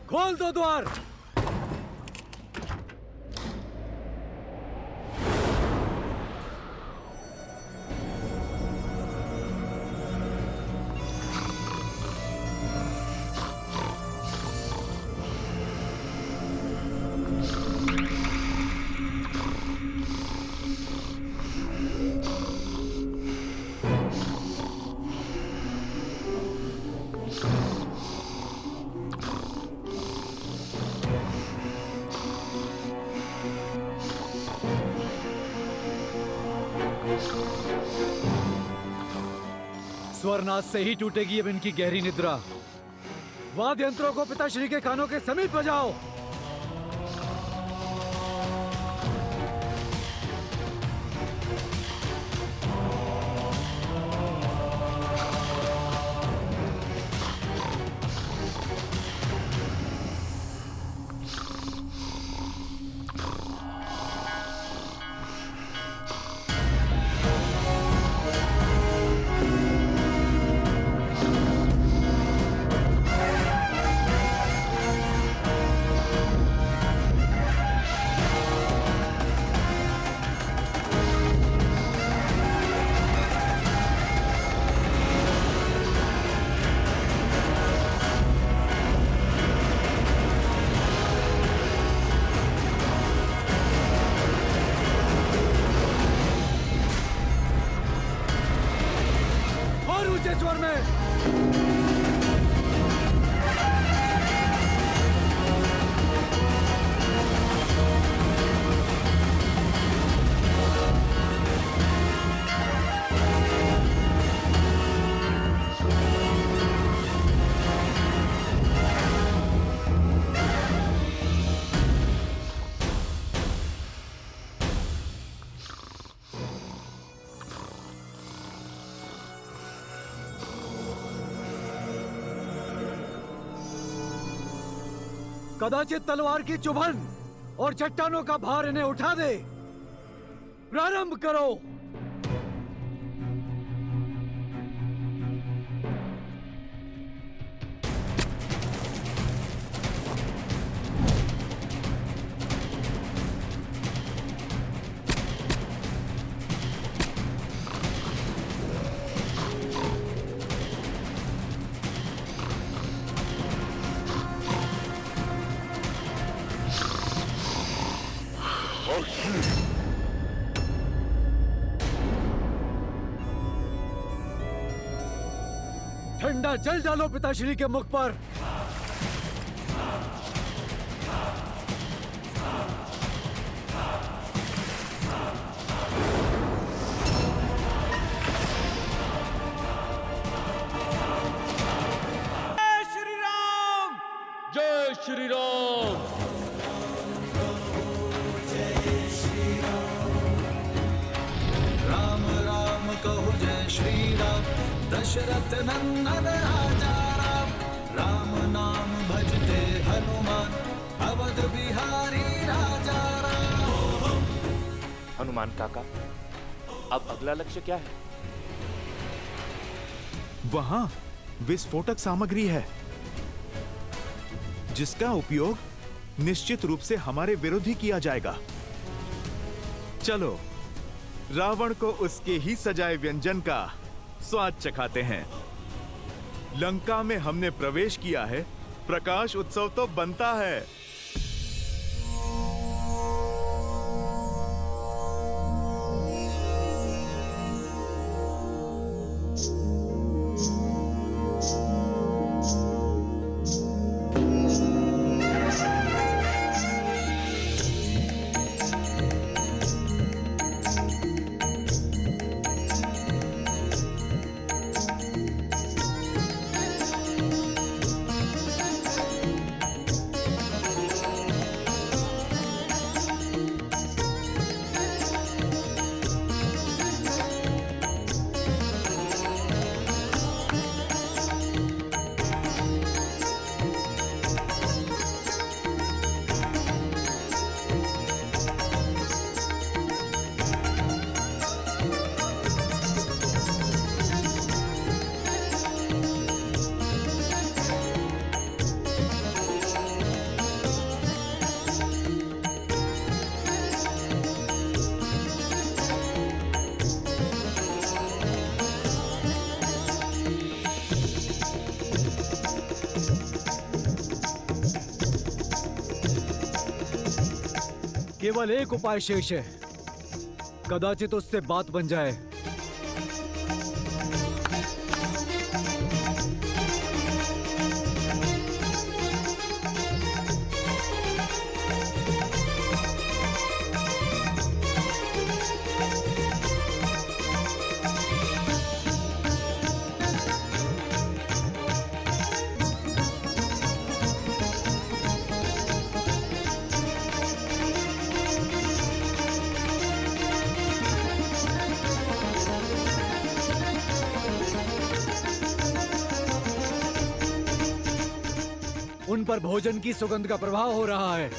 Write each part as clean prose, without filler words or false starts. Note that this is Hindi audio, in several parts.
खोल दो द्वार। स्वरनाथ से ही टूटेगी अब इनकी गहरी निद्रा। वाद्य यंत्रों को पिताश्री के कानों के समीप बजाओ। स्वर में कदाचित तलवार की चुभन और चट्टानों का भार इन्हें उठा दे। प्रारंभ करो। ठंडा जल डालो पिताश्री के मुख पर। जय श्री राम, जय श्री राम। राम राम कहु जय श्री राम, दशरथ नंदन राजा राम। राम नाम भजते हनुमान, अवध बिहारी राजा राम। हनुमान काका, अब अगला लक्ष्य क्या है? वहां विस्फोटक सामग्री है जिसका उपयोग निश्चित रूप से हमारे विरुद्ध ही किया जाएगा। चलो रावण को उसके ही सजाए व्यंजन का स्वाद चखाते हैं। लंका में हमने प्रवेश किया है, प्रकाश उत्सव तो बनता है। केवल एक उपाय शेष है, कदाचित उससे बात बन जाए। उन पर भोजन की सुगंध का प्रभाव हो रहा है।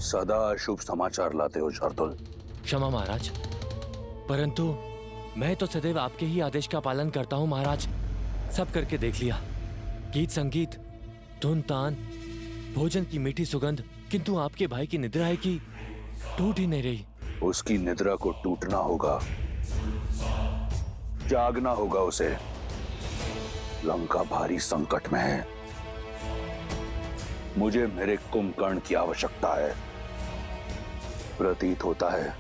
सदा शुभ समाचार लाते हो शार्दुल। क्षमा महाराज, परंतु मैं तो सदैव आपके ही आदेश का पालन करता हूँ महाराज। सब करके देख लिया, गीत संगीत, धुन तान, भोजन की मीठी सुगंध, किंतु आपके भाई की निद्रा है कि टूट ही नहीं रही। उसकी निद्रा को टूटना होगा, जागना होगा उसे। लंका भारी संकट में है। मुझे मेरे कुंभकर्ण की आवश्यकता है। प्रतीत होता है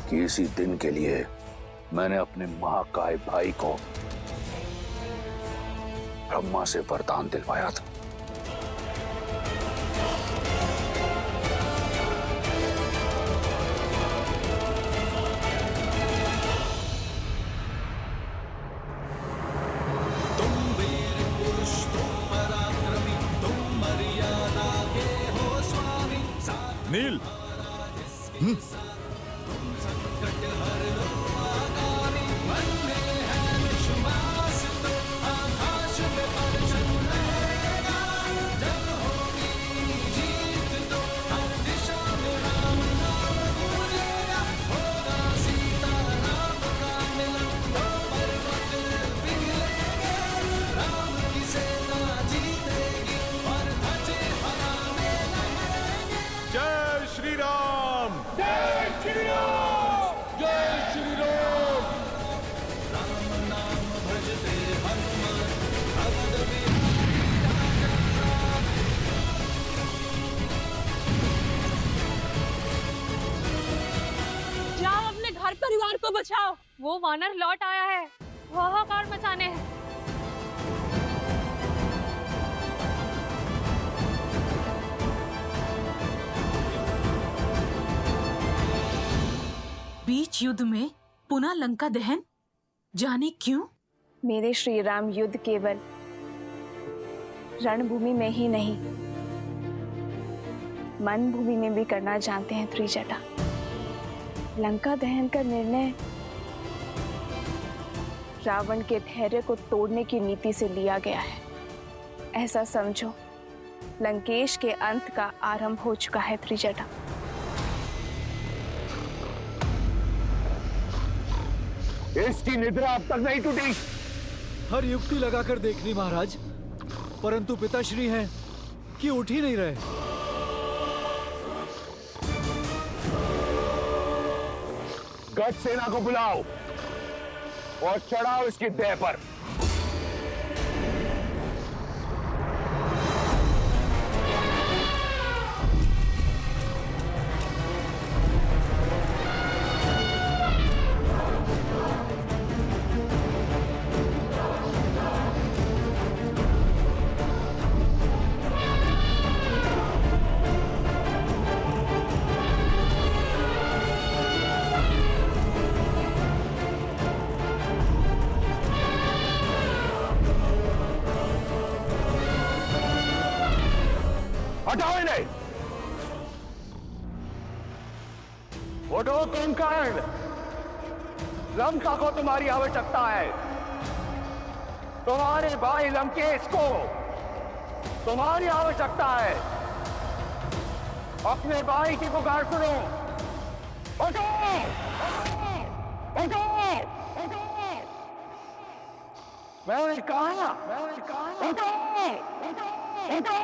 कि इसी दिन के लिए मैंने अपने महाकाय भाई को ब्रह्मा से वरदान दिलवाया था। तुम वीर पुरुष, तुम पराक्रमी, तुम मर्यादा के हो स्वामी। नील, संकट हर लो आगामी, मन में है विश्वास तो आकाश में परचम लहरेगा। जब होगी जीत तो हर दिशा में राम नाम गूंजेगा। होगा सीता राम का मिलन तो पर्वत पिघलेंगे। राम की सेना जीतेगी और ध्वजे हवा में लहरेंगे। जय श्री राम। जय श्री राम, जय श्री राम। राम नाम भजते हनुमान, अवध बिहारी राजा। जाओ अपने घर परिवार को बचाओ, वो वानर लौट आया है, हाहाकार मचाने हैं। बीच युद्ध में पुनः लंका दहन, जाने क्यों? मेरे श्री राम युद्ध केवल रणभूमि में ही नहीं, मन भूमि में भी करना जानते हैं त्रिजटा। लंका दहन का निर्णय रावण के धैर्य को तोड़ने की नीति से लिया गया है। ऐसा समझो, लंकेश के अंत का आरंभ हो चुका है त्रिजटा। इसकी निद्रा अब तक नहीं टूटी। हर युक्ति लगाकर देख ली महाराज, परंतु पिताश्री हैं कि उठ ही नहीं रहे। गज सेना को बुलाओ और चढ़ाओ इसकी देह पर। हटाओ इन्हें। उठो कुंभकर्ण, लंका को तुम्हारी आवश्यकता है। तुम्हारे भाई लंकेश को तुम्हारी आवश्यकता है। अपने भाई की पुकार सुनो। उठो, उठो, उठो। मैंने कहा, उठो, उठो, उठो।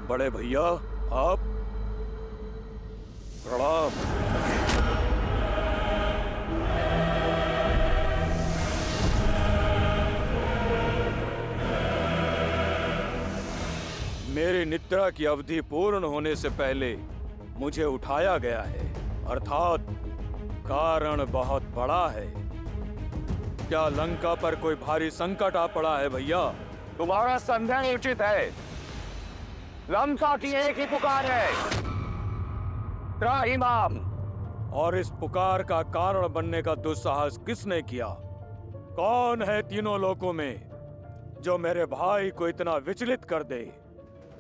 बड़े भैया आप प्रणाम। मेरी निद्रा की अवधि पूर्ण होने से पहले मुझे उठाया गया है, अर्थात कारण बहुत बड़ा है। क्या लंका पर कोई भारी संकट आ पड़ा है भैया? तुम्हारा संदेह उचित है। लंका की एक ही पुकार है, त्राहिमाम। और इस पुकार का कारण बनने का दुस्साहस किसने किया? कौन है तीनों लोकों में जो मेरे भाई को इतना विचलित कर दे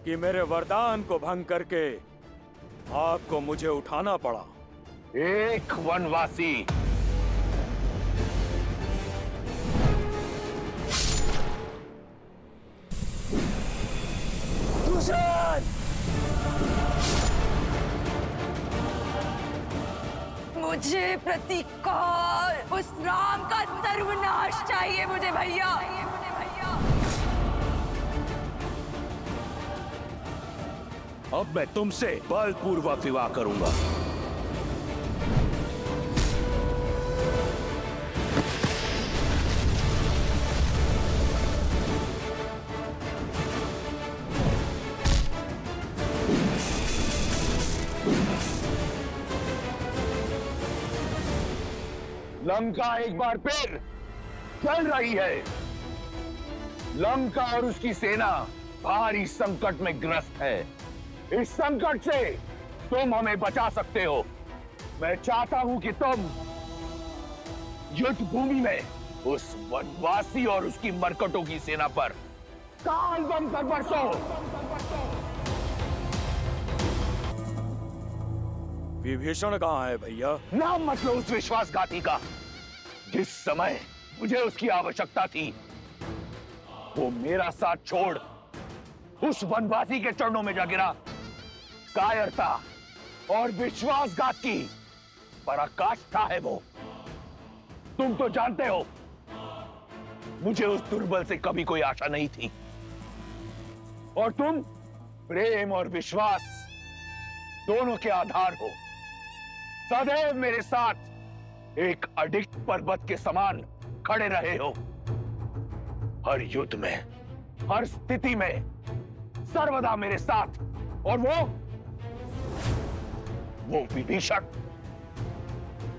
कि मेरे वरदान को भंग करके आपको मुझे उठाना पड़ा? एक वनवासी। मुझे प्रतीकार उस राम का सर्वनाश चाहिए मुझे भैया। अब मैं तुमसे बलपूर्वक विवाह करूंगा। लंका एक बार फिर चल रही है। लंका और उसकी सेना भारी संकट में ग्रस्त है। इस संकट से तुम हमें बचा सकते हो। मैं चाहता हूं कि तुम युद्ध भूमि में उस वनवासी और उसकी मरकटों की सेना पर काल बम कर बरसो। विभीषण कहाँ है भैया? नाम मत लो उस विश्वासघाती का। जिस समय मुझे उसकी आवश्यकता थी, वो मेरा साथ छोड़ उस वनवासी के चरणों में जा गिरा। कायरता और विश्वासघात की पराकाष्ठा है वो। तुम तो जानते हो, मुझे उस दुर्बल से कभी कोई आशा नहीं थी। और तुम प्रेम और विश्वास दोनों के आधार हो। सदैव मेरे साथ एक अडिग पर्वत के समान खड़े रहे हो। हर युद्ध में, हर स्थिति में सर्वदा मेरे साथ। और वो विभीषण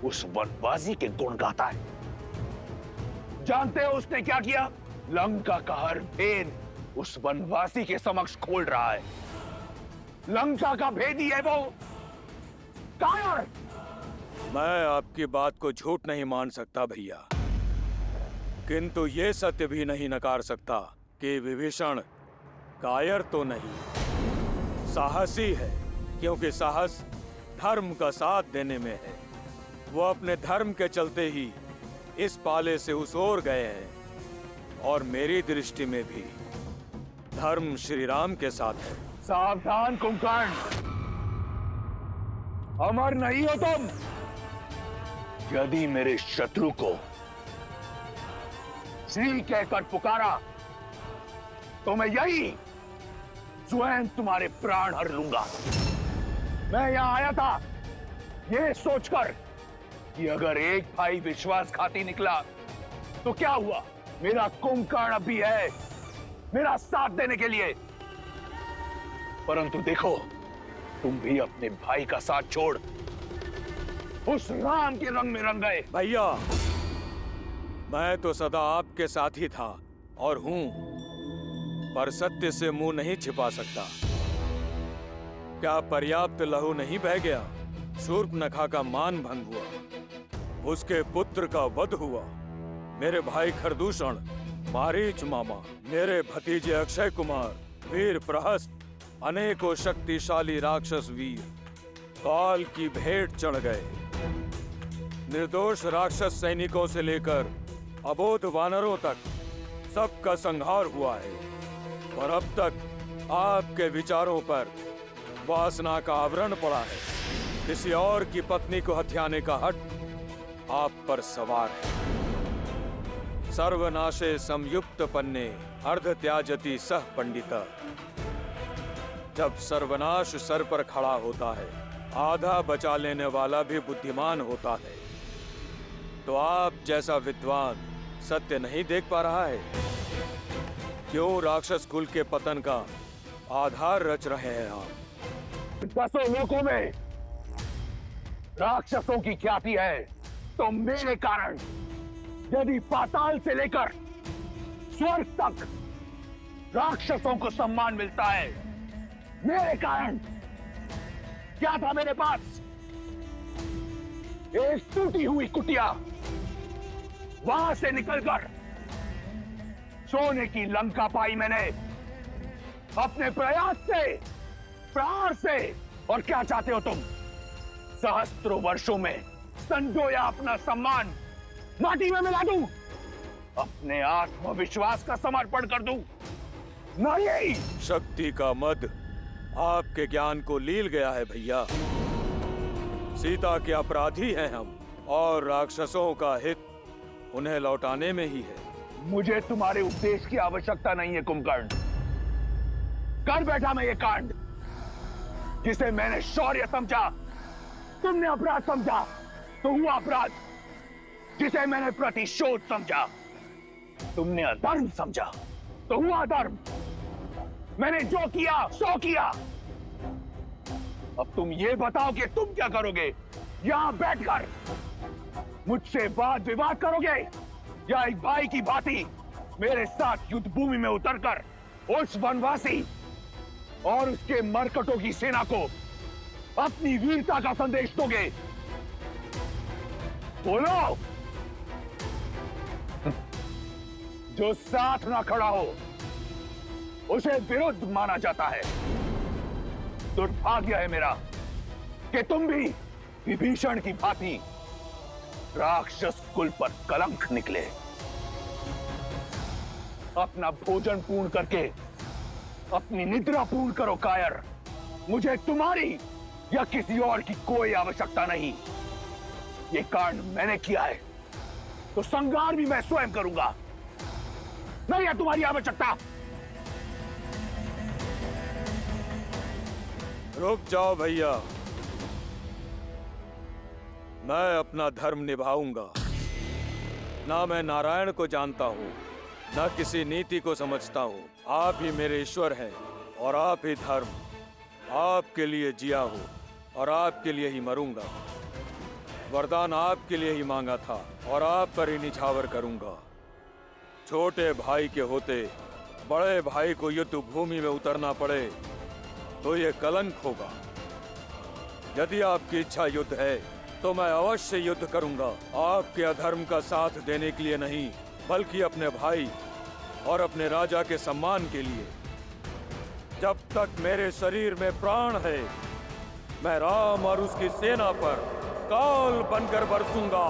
उस वनवासी के गुण गाता है। जानते हो उसने क्या किया? लंका का हर भेद उस वनवासी के समक्ष खोल रहा है। लंका का भेदी है वो कायर। मैं आपकी बात को झूठ नहीं मान सकता भैया, किंतु ये सत्य भी नहीं नकार सकता कि विभीषण कायर तो नहीं, साहसी है। क्योंकि साहस धर्म का साथ देने में है। वो अपने धर्म के चलते ही इस पाले से उस ओर गए हैं। और मेरी दृष्टि में भी धर्म श्री राम के साथ है। सावधान कुंभकर्ण, अमर नहीं हो तुम। यदि मेरे शत्रु को श्री कहकर पुकारा तो मैं यही स्वयं तुम्हारे प्राण हर लूंगा। मैं यहां आया था ये सोचकर कि अगर एक भाई विश्वासघाती निकला तो क्या हुआ? मेरा कुंभकर्ण अब भी है मेरा साथ देने के लिए। परंतु देखो, तुम भी अपने भाई का साथ छोड़ उस राम के रंग में रंग गए। भैया, मैं तो सदा आपके साथ ही था और हूं, पर सत्य से मुंह नहीं छिपा सकता। क्या पर्याप्त लहू नहीं बह गया? शूर्पनखा का मान भंग हुआ, उसके पुत्र का वध हुआ। मेरे भाई खरदूषण, मारीच मामा, मेरे भतीजे अक्षय कुमार, वीर प्रहस्त, अनेकों शक्तिशाली राक्षस वीर काल की भेंट चढ़ गए। निर्दोष राक्षस सैनिकों से लेकर अबोध वानरों तक सबका संहार हुआ है। और अब तक आपके विचारों पर वासना का आवरण पड़ा है। किसी और की पत्नी को हथियाने का हट आप पर सवार है। सर्वनाशे संयुक्त पन्ने अर्ध त्याजति सह पंडिता। जब सर्वनाश सर पर खड़ा होता है, आधा बचा लेने वाला भी बुद्धिमान होता है। तो आप जैसा विद्वान सत्य नहीं देख पा रहा है? क्यों राक्षस कुल के पतन का आधार रच रहे हैं आप? 10 लोकों में राक्षसों की ख्याति है, तो मेरे कारण यदि पाताल से लेकर स्वर्ग तक राक्षसों को सम्मान मिलता है, मेरे कारण क्या था मेरे पास? एक टूटी हुई कुटिया, वहां से निकलकर सोने की लंका पाई मैंने अपने प्रयास से, प्रहार से। और क्या चाहते हो तुम? सहस्त्रों वर्षों में संजोया अपना सम्मान माटी में मिला दूं? अपने आत्मविश्वास का समर्पण कर दूं? नहीं! शक्ति का मद आपके ज्ञान को लील गया है भैया। सीता के अपराधी हैं हम, और राक्षसों का हित उन्हें लौटाने में ही है। मुझे तुम्हारे उपदेश की आवश्यकता नहीं है कुंभकर्ण। कर बैठा मैं ये कांड, जिसे मैंने शौर्य समझा तुमने अपराध समझा, तो हुआ अपराध। जिसे मैंने प्रतिशोध समझा तुमने अधर्म समझा, तो हुआ अधर्म। मैंने जो किया सो किया। अब तुम ये बताओ कि तुम क्या करोगे? यहां बैठकर मुझसे वाद विवाद करोगे, या एक भाई की भांति मेरे साथ युद्ध भूमि में उतरकर उस वनवासी और उसके मरकटों की सेना को अपनी वीरता का संदेश दोगे? बोलो। जो साथ ना खड़ा हो उसे विरुद्ध माना जाता है। दुर्भाग्य है मेरा कि तुम भी विभीषण की भांति राक्षस कुल पर कलंक निकले। अपना भोजन पूर्ण करके अपनी निद्रा पूर्ण करो कायर। मुझे तुम्हारी या किसी और की कोई आवश्यकता नहीं। ये कांड मैंने किया है, तो संहार भी मैं स्वयं करूंगा। नहीं है तुम्हारी आवश्यकता। रुक जाओ भैया, मैं अपना धर्म निभाऊंगा। ना मैं नारायण को जानता हूं, ना किसी नीति को समझता हूं। आप ही मेरे ईश्वर हैं और आप ही धर्म। आपके लिए जिया हूं और आपके लिए ही मरूंगा। वरदान आपके लिए ही मांगा था और आप पर ही निछावर करूंगा। छोटे भाई के होते बड़े भाई को युद्ध भूमि में उतरना पड़े तो ये कलंक होगा। यदि आपकी इच्छा युद्ध है तो मैं अवश्य युद्ध करूंगा। आपके अधर्म का साथ देने के लिए नहीं, बल्कि अपने भाई और अपने राजा के सम्मान के लिए। जब तक मेरे शरीर में प्राण है, मैं राम और उसकी सेना पर काल बनकर बरसूंगा।